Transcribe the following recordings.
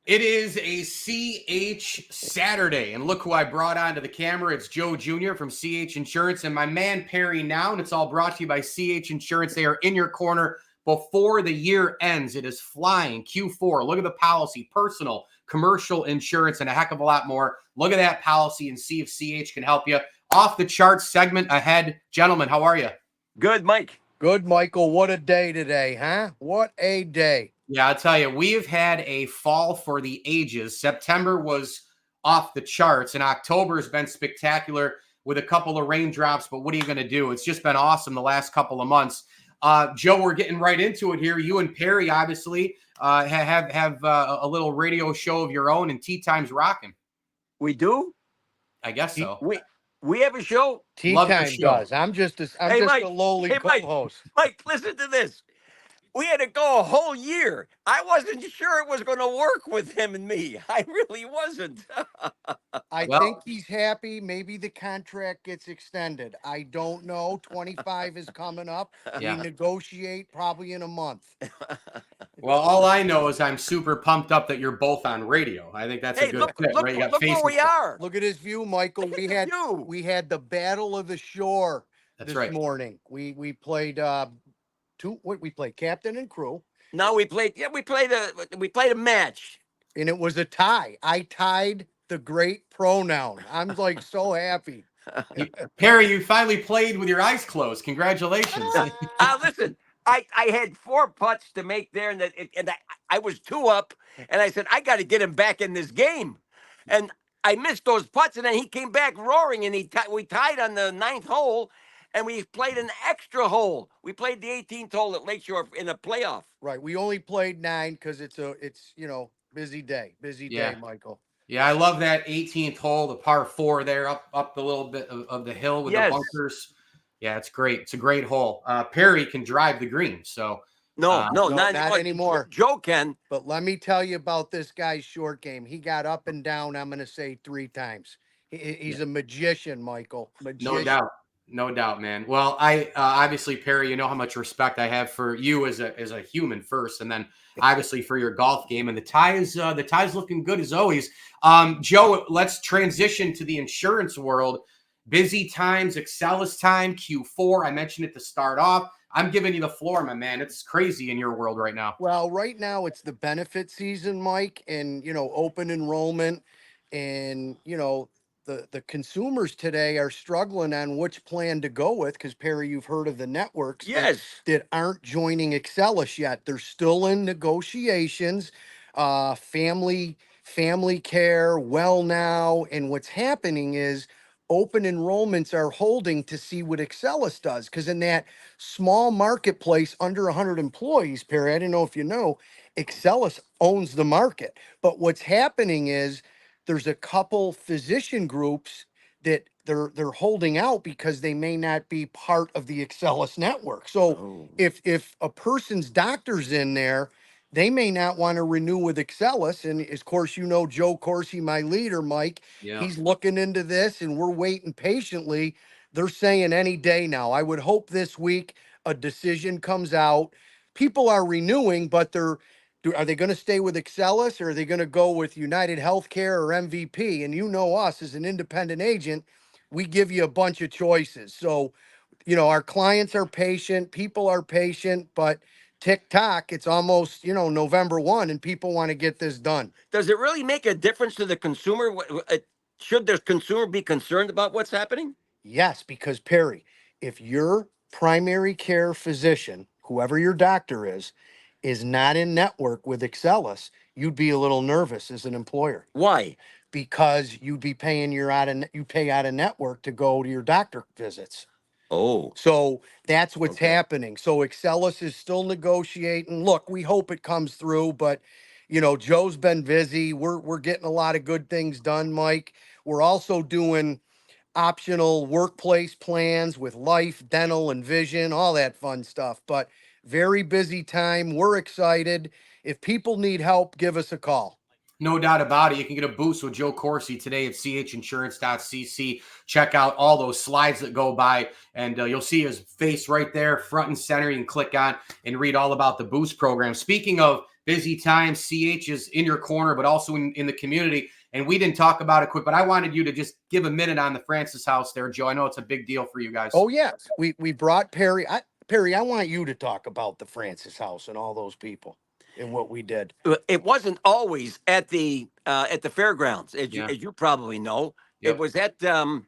It is a CH Saturday, and look who I brought onto the camera. It's Joe Jr. from CH Insurance and my man Perry Noun. It's all brought to you by CH Insurance. They are in your corner before the year ends. It is flying Q4. Look at the policy, personal, commercial insurance, and a heck of a lot more. Look at that policy and see if CH can help you. Off the charts segment ahead. Gentlemen, how are you? Good, Mike. Good, Michael. What a day today, huh? What a day. Yeah, I'll tell you, we have had a fall for the ages. September was off the charts, and October has been spectacular with a couple of raindrops, but what are you going to do? It's just been awesome the last couple of months. Joe, we're getting right into it here. You and Perry, obviously, have a little radio show of your own, and Tea Time's rocking. We do? I guess so. We have a show? Tea Love Time your show. does. I'm just Mike. a lowly co-host. Mike, listen to this. We had to go a whole year. I wasn't sure it was going to work with him and me. I really wasn't. I think he's happy. Maybe the contract gets extended. I don't know. 25 is coming up. Yeah. We negotiate probably in a month. Well, all I know is I'm super pumped up that you're both on radio. I think that's a good fit, right? You got look where we are. Look at his view, Michael. We had the Battle of the Shore this morning. We played we played captain and crew. No, we played a match. And it was a tie. I tied the great pronoun. I'm like so happy. Perry, you finally played with your eyes closed. Congratulations. Listen, I had 4 putts to make there, and I was 2 up, and I said, I got to get him back in this game. And I missed those putts, and then he came back roaring, and we tied on the 9th hole, and we played an extra hole. We played the 18th hole at Lakeshore in a playoff. Right. We only played 9 because it's busy day, Michael. Yeah, I love that 18th hole, the par 4 there, up the little bit of the hill with the bunkers. Yeah, it's great. It's a great hole. Perry can drive the green, so no, not anymore. Joe can. But let me tell you about this guy's short game. He got up and down, I'm going to say 3 times. He's a magician, Michael. Magician. No doubt, man. Well, I obviously, Perry, you know how much respect I have for you as a human first, and then obviously for your golf game. And the tie's looking good as always. Joe, let's transition to the insurance world. Busy times, Excellus time, Q4. I mentioned it to start off. I'm giving you the floor, my man. It's crazy in your world right now. Well, right now it's the benefit season, Mike, and open enrollment, and the consumers today are struggling on which plan to go with because, Perry, you've heard of the networks that aren't joining Excellus yet. They're still in negotiations, family care, well now. And what's happening is open enrollments are holding to see what Excellus does because in that small marketplace under 100 employees, Perry, I don't know if you know, Excellus owns the market. But what's happening is there's a couple physician groups that they're holding out because they may not be part of the Excellus network. So if a person's doctor's in there, they may not want to renew with Excellus. And of course, Joe Corsi, my leader, Mike, he's looking into this and we're waiting patiently. They're saying any day now. I would hope this week a decision comes out. People are renewing, but are they going to stay with Excellus or are they going to go with United Healthcare or MVP? And us as an independent agent, we give you a bunch of choices. So, our clients are patient, people are patient, but tick-tock, it's almost, November 1 and people want to get this done. Does it really make a difference to the consumer? Should the consumer be concerned about what's happening? Yes, because Perry, if your primary care physician, whoever your doctor is not in network with Excellus, you'd be a little nervous as an employer. Why? Because you'd be paying you pay out of network to go to your doctor visits. Oh. So that's what's happening. So Excellus is still negotiating. Look, we hope it comes through, but Joe's been busy. We're getting a lot of good things done, Mike. We're also doing optional workplace plans with life, dental, and vision, all that fun stuff. But very busy time. We're excited. If people need help, give us a call. No doubt about it. You can get a boost with Joe Corsi today at chinsurance.cc. Check out all those slides that go by, and you'll see his face right there, front and center. You can click on and read all about the boost program. Speaking of busy time. CH is in your corner, but also in the community. And we didn't talk about it quick, but I wanted you to just give a minute on the Francis House there, Joe. I know it's a big deal for you guys. Oh yeah, we brought Perry. Perry, I want you to talk about the Francis House and all those people and what we did. It wasn't always at the fairgrounds, as you probably know. Yep. It was at The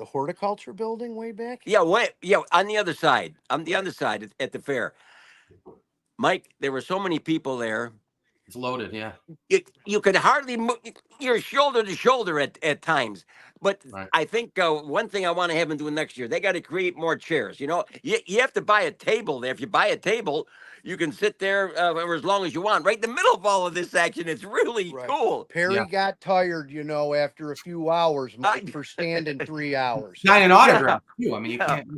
horticulture building way back. on the other side. On the other side at the fair. Mike, there were so many people there. It's loaded, yeah. You could hardly move. You're shoulder to shoulder at times. But Right. I think one thing I want to have them do next year, they got to create more chairs. You have to buy a table there. If you buy a table, you can sit there for as long as you want. Right in the middle of all of this action, it's really cool. Perry got tired, after a few hours, Mike, for standing 3 hours. Sign an autograph too. I mean, you can't.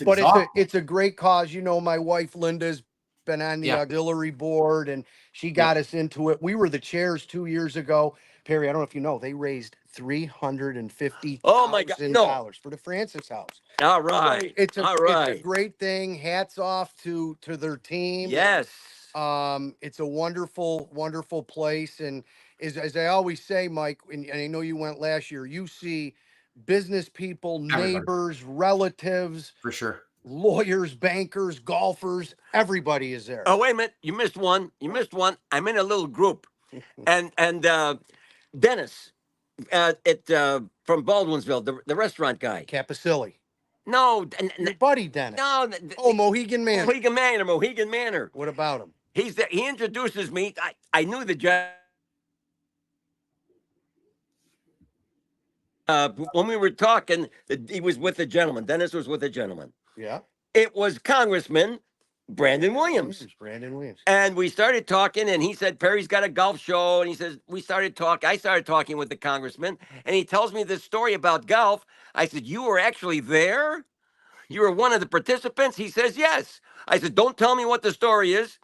But it's a great cause. My wife Linda's been on the auxiliary board, and she got us into it. We were the chairs 2 years ago. Perry, I don't know if you know, they raised $350,000 Oh my God, no. for the Francis House. All right, So it's a great thing. Hats off to their team. Yes. It's a wonderful, wonderful place, and as I always say, Mike, and I know you went last year, you see business people, neighbors, relatives, for sure. Lawyers, bankers, golfers, everybody is there. Oh, wait a minute. You missed one. I'm in a little group. and Dennis from Baldwinsville, the restaurant guy. Capasilli. No. Your buddy Dennis. No. Mohegan Manor. Mohegan Manor. What about him? He's there. He introduces me. I knew the judge. When we were talking, he was with a gentleman. Dennis was with a gentleman. Yeah. It was Congressman Brandon Williams. And we started talking, and he said, Perry's got a golf show. And he says, I started talking with the congressman, and he tells me this story about golf. I said, you were actually there? You were one of the participants? He says, yes. I said, don't tell me what the story is.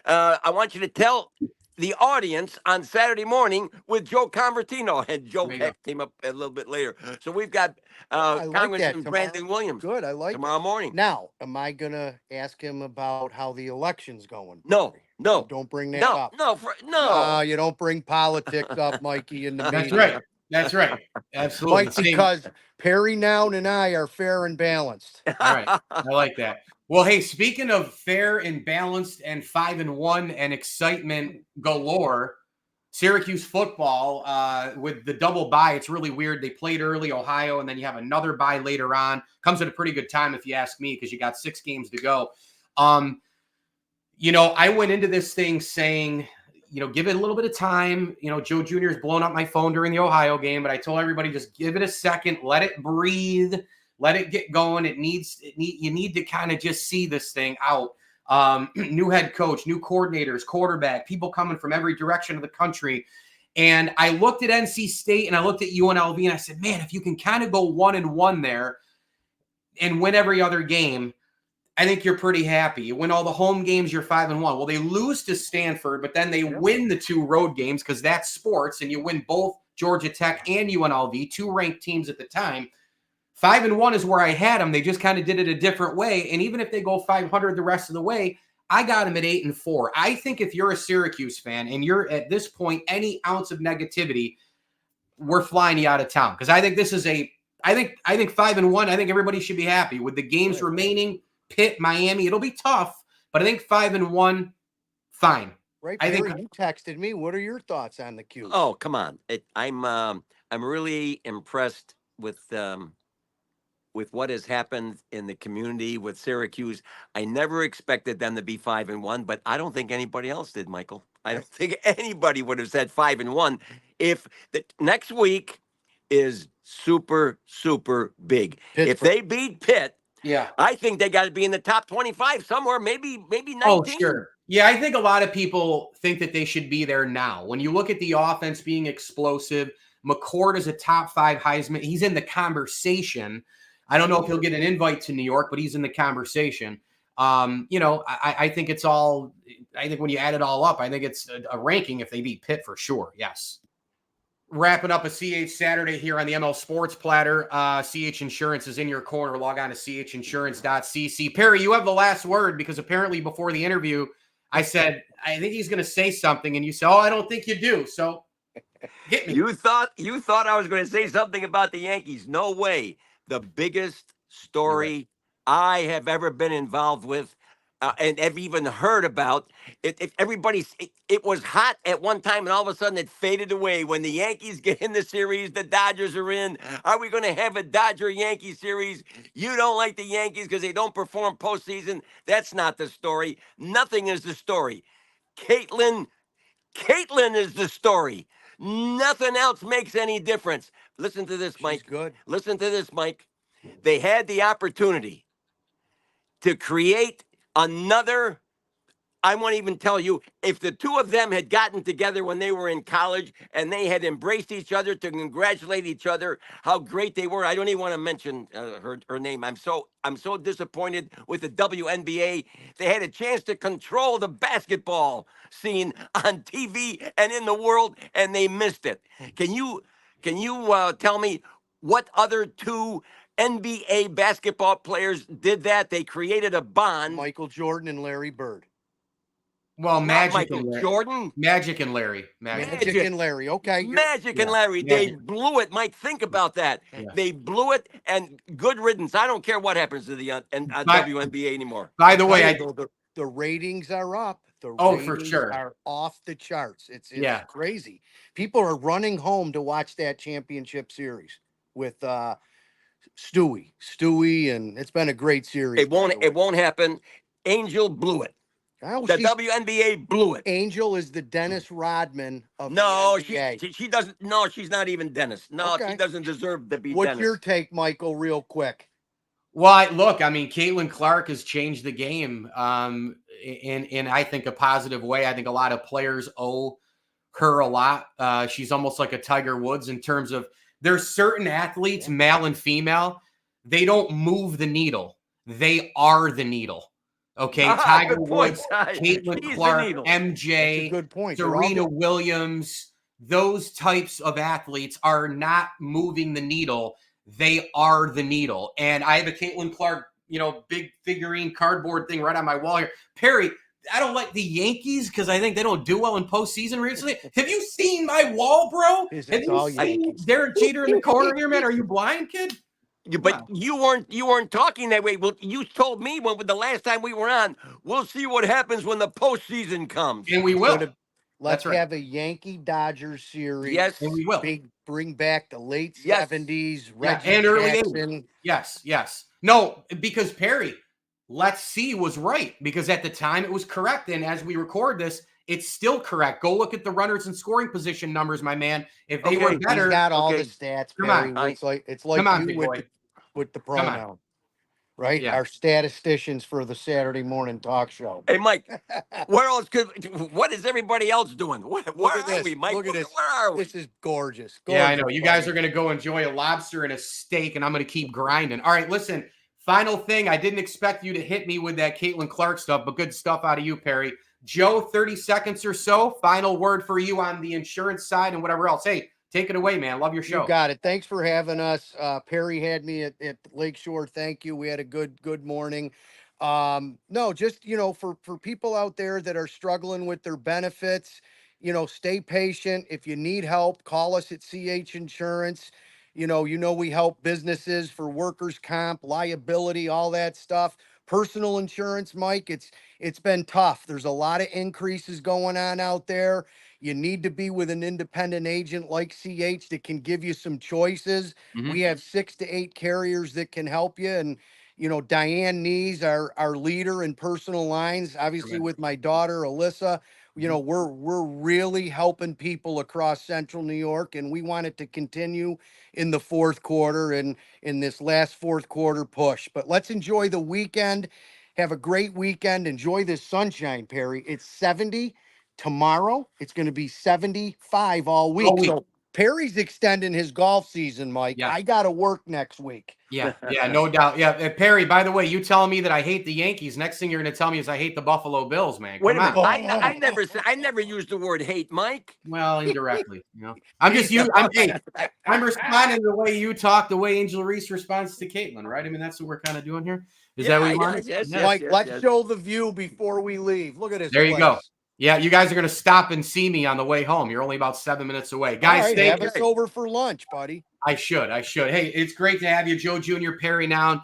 I want you to tell the audience on Saturday morning with Joe Convertino. And Joe came up a little bit later. So we've got Congressman Brandon Williams. Good, I like tomorrow morning. Now, am I going to ask him about how the election's going? No. Don't bring that up. No. You don't bring politics up, Mikey, in the meeting. That's right. Absolutely. Mike, because Perry Noun and I are fair and balanced. All right. I like that. Well, hey, speaking of fair and balanced and 5-1 and excitement galore, Syracuse football with the double bye, it's really weird. They played early, Ohio, and then you have another bye later on. Comes at a pretty good time if you ask me, because you got 6 games to go. I went into this thing saying, give it a little bit of time. Joe Jr. has blown up my phone during the Ohio game, but I told everybody, just give it a second, let it breathe. Let it get going. You need to kind of just see this thing out. New head coach, new coordinators, quarterback, people coming from every direction of the country. And I looked at NC State and I looked at UNLV and I said, man, if you can kind of go 1-1 there and win every other game, I think you're pretty happy. You win all the home games, you're 5-1. Well, they lose to Stanford, but then they win the 2 road games because that's sports, and you win both Georgia Tech and UNLV, 2 ranked teams at the time. 5-1 is where I had them. They just kind of did it a different way. And even if they go 500 the rest of the way, I got them at 8-4. I think if you're a Syracuse fan and you're at this point, any ounce of negativity, we're flying you out of town. Because I think this is I think 5-1, I think everybody should be happy with the games remaining. Pitt, Miami, it'll be tough, but I think 5-1, fine. Right, Perry, you texted me. What are your thoughts on the Q? Oh, come on. I'm really impressed with what has happened in the community with Syracuse. I never expected them to be 5-1, but I don't think anybody else did, Michael. I don't think anybody would have said 5-1 if the next week is super, super big. If they beat Pitt, I think they got to be in the top 25 somewhere, maybe 19. Oh, sure. Yeah, I think a lot of people think that they should be there now. When you look at the offense being explosive, McCord is a top 5 Heisman. He's in the conversation. I don't know if he'll get an invite to New York, but he's in the conversation. I think it's all – I think when you add it all up, I think it's a ranking if they beat Pitt for sure, yes. Wrapping up a CH Saturday here on the ML Sports Platter. CH Insurance is in your corner. Log on to chinsurance.cc. Perry, you have the last word because apparently before the interview, I said, I think he's going to say something. And you said, oh, I don't think you do. So hit me. You thought I was going to say something about the Yankees. No way. The biggest story I have ever been involved with and have even heard about. It was hot at one time, and all of a sudden it faded away. When the Yankees get in the series, the Dodgers are in. Are we going to have a Dodger-Yankee series? You don't like the Yankees because they don't perform postseason. That's not the story. Nothing is the story. Caitlin is the story. Nothing else makes any difference. Listen to this, She's Mike. good. Listen to this, Mike. They had the opportunity to create another. I won't even tell you if the two of them had gotten together when they were in college and they had embraced each other to congratulate each other, how great they were. I don't even want to mention her name. I'm so disappointed with the WNBA. They had a chance to control the basketball scene on TV and in the world, and they missed it. Can you tell me what other two NBA basketball players did that? They created a bond. Michael Jordan and Larry Bird. Well, Not Michael Jordan. Magic and Larry. Magic and Larry. Okay. Magic and Larry. They blew it. Mike, think about that. Yeah. They blew it, and good riddance. I don't care what happens to the WNBA anymore. By the way, The ratings are up. The Oh, ratings for sure. are off the charts. It's Yeah. crazy. People are running home to watch that championship series with Stewie, and it's been a great series. It won't happen. Angel blew it. Oh, The WNBA blew it. Angel is the Dennis Rodman of No, the NBA. she doesn't. No, she's not even Dennis. No, Okay. she doesn't deserve to be What's Dennis. your take, Michael, real quick? Well, look, I mean, Caitlin Clark has changed the game in I think a positive way. I think a lot of players owe her a lot. She's almost like a Tiger Woods in terms of there's certain athletes, male and female, they don't move the needle. They are the needle. Okay, Tiger Woods, Caitlin Clark, MJ, That's a good point. Serena Williams, those types of athletes are not moving the needle. They are the needle. And I have a Caitlin Clark, big figurine cardboard thing right on my wall here. Perry, I don't like the Yankees because I think they don't do well in postseason recently. Have you seen my wall, bro? Have you seen Derek Jeter in the corner here, man? Are you blind, kid? But you weren't talking that way. Well, you told me when the last time we were on, we'll see what happens when the postseason comes. And we will. Let's have a Yankee Dodgers series. Yes, and we will. Bring back the late 70s, Reggie and early Jackson. 80s. Yes. No, because Perry, let's see, was right. Because at the time it was correct. And as we record this, it's still correct. Go look at the runners and scoring position numbers, my man. If they were better. He's got all the stats, Perry. Come on. It's like on, you with the pronoun. Right? Yeah. Our statisticians for the Saturday morning talk show. Hey, Mike, where else what is everybody else doing? Where are we, Mike? Look at this. Where are we? This is gorgeous. Yeah, I know. You guys are going to go enjoy a lobster and a steak, and I'm going to keep grinding. All right, listen, final thing. I didn't expect you to hit me with that Caitlin Clark stuff, but good stuff out of you, Perry. Joe, 30 seconds or so. Final word for you on the insurance side and whatever else. Hey, take it away, man. Love your show. You got it. Thanks for having us. Perry had me at Lakeshore. Thank you. We had a good morning. No, just, for people out there that are struggling with their benefits, stay patient. If you need help, call us at CH Insurance. We help businesses for workers' comp, liability, all that stuff. Personal insurance, Mike, it's been tough. There's a lot of increases going on out there. You need to be with an independent agent like CH that can give you some choices. Mhm. We have 6 to 8 carriers that can help you. And, Diane Nees, our leader in personal lines, obviously with my daughter, Alyssa, we're really helping people across central New York, and we want it to continue in the fourth quarter and in this last fourth quarter push. But let's enjoy the weekend. Have a great weekend. Enjoy this sunshine, Perry. It's 70 tomorrow. It's going to be 75 all week. So Perry's extending his golf season, Mike. Yeah. I got to work next week. Yeah, no doubt. Yeah, Perry, by the way, you telling me that I hate the Yankees. Next thing you're going to tell me is I hate the Buffalo Bills, man. Wait a minute. I never used the word hate, Mike. Well, indirectly. I'm responding the way you talk, the way Angel Reese responds to Caitlin, right? I mean, that's what we're kind of doing here. Is that what you yeah, wanted? yes, Yeah. Mike, let's yes. show the view before we leave. Look at this There you place. go. Yeah, you guys are going to stop and see me on the way home. You're only about 7 minutes away. All Guys, right, thank have you. us over for lunch, buddy. I should. Hey, it's great to have you, Joe Jr., Perry Noun,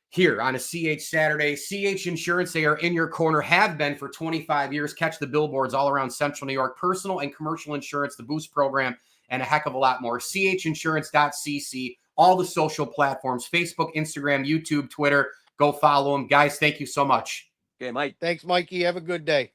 here on a CH Saturday. CH Insurance, they are in your corner, have been for 25 years. Catch the billboards all around Central New York. Personal and commercial insurance, the Boost program, and a heck of a lot more. CHinsurance.cc, all the social platforms, Facebook, Instagram, YouTube, Twitter. Go follow them. Guys, thank you so much. Okay, Mike. Thanks, Mikey. Have a good day.